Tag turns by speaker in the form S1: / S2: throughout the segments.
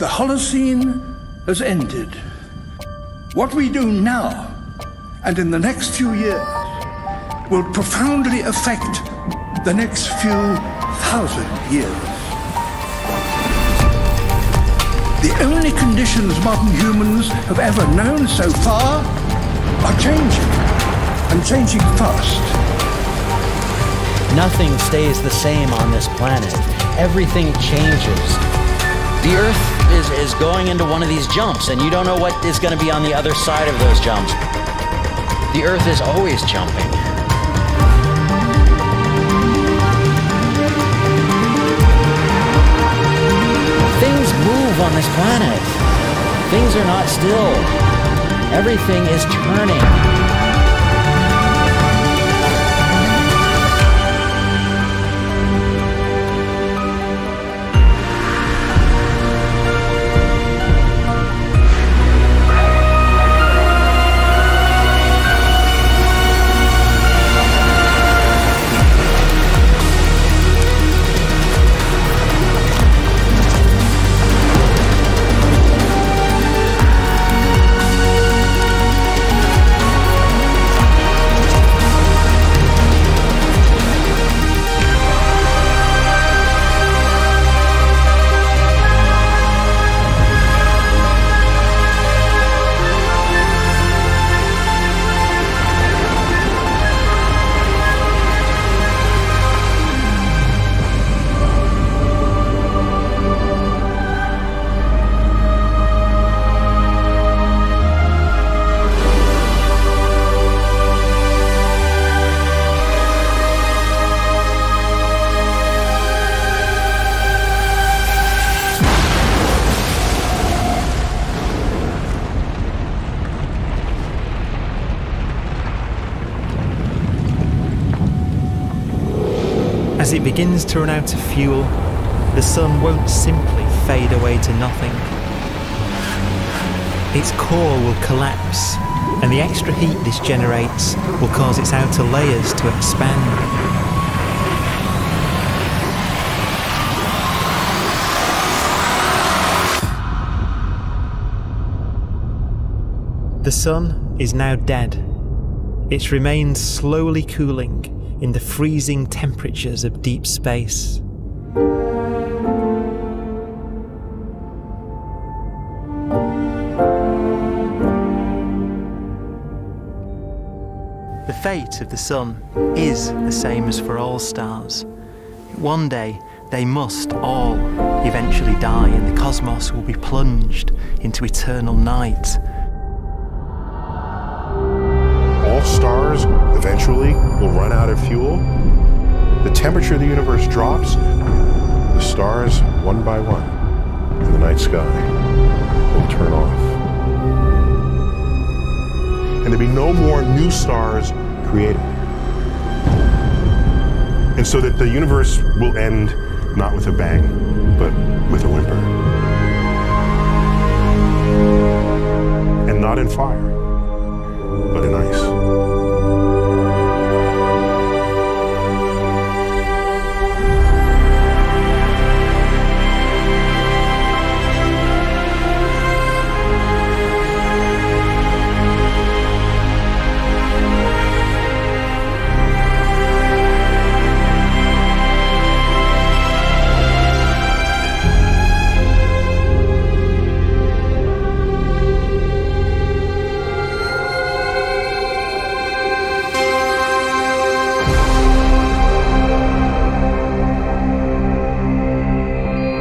S1: The Holocene has ended. What we do now and in the next few years will profoundly affect the next few thousand years. The only conditions modern humans have ever known so far are changing, and changing fast.
S2: Nothing stays the same on this planet. Everything changes. The Earth is going into one of these jumps, and you don't know what is going to be on the other side of those jumps. The Earth is always jumping. Things move on this planet. Things are not still. Everything is turning.
S3: As it begins to run out of fuel, the sun won't simply fade away to nothing. Its core will collapse, and the extra heat this generates will cause its outer layers to expand. The sun is now dead. Its remains slowly cooling in the freezing temperatures of deep space. The fate of the sun is the same as for all stars. One day they must all eventually die, and the cosmos will be plunged into eternal night.
S4: All stars eventually will run out of fuel. The temperature of the universe drops. The stars, one by one, in the night sky will turn off. And there'll be no more new stars created. And so that the universe will end not with a bang, but with a whimper. And not in fire, but in ice.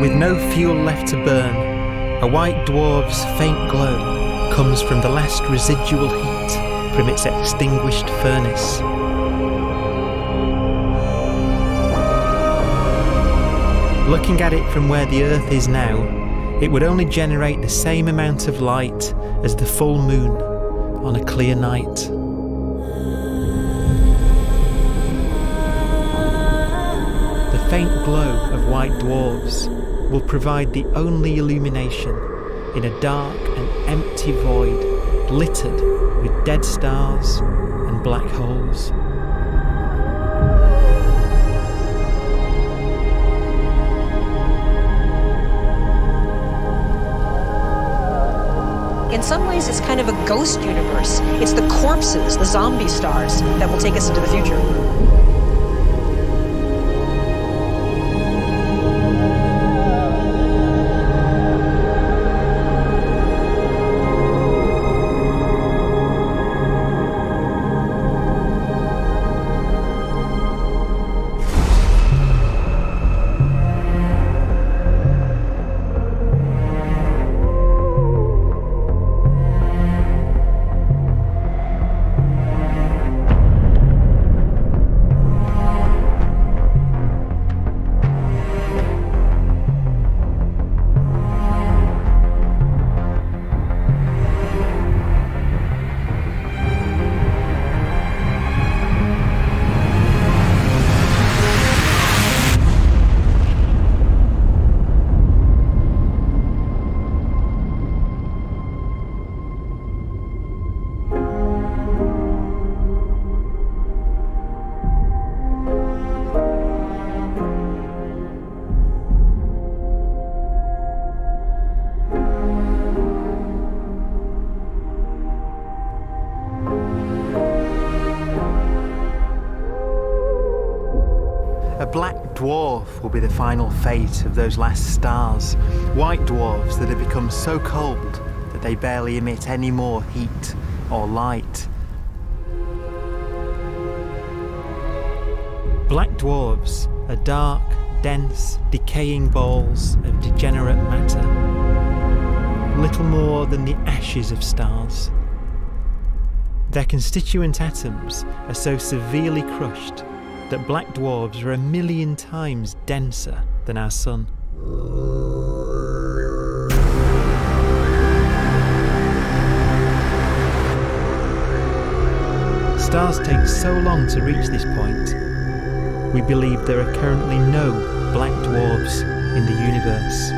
S3: With no fuel left to burn, a white dwarf's faint glow comes from the last residual heat from its extinguished furnace. Looking at it from where the Earth is now, it would only generate the same amount of light as the full moon on a clear night. The faint glow of white dwarfs will provide the only illumination in a dark and empty void littered with dead stars and black holes.
S5: in some ways, it's kind of a ghost universe. It's the corpses, the zombie stars, that will take us into the future.
S3: A black dwarf will be the final fate of those last stars. White dwarfs that have become so cold that they barely emit any more heat or light. Black dwarfs are dark, dense, decaying balls of degenerate matter. Little more than the ashes of stars. Their constituent atoms are so severely crushed that black dwarfs are 1,000,000 times denser than our Sun. Stars take so long to reach this point, we believe there are currently no black dwarfs in the universe.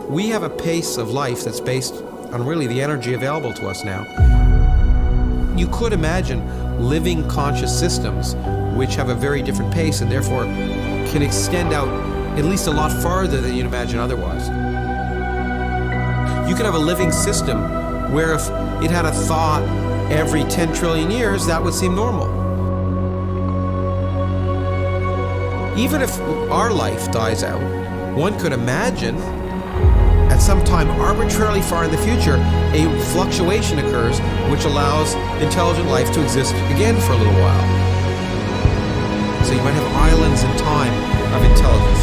S6: We have a pace of life that's based on really the energy available to us now. You could imagine living conscious systems which have a very different pace and therefore can extend out at least a lot farther than you'd imagine otherwise. You could have a living system where if it had a thought every 10 trillion years, that would seem normal. Even if our life dies out, one could imagine at some time arbitrarily far in the future, a fluctuation occurs which allows intelligent life to exist again for a little while. So you might have islands in time of intelligence.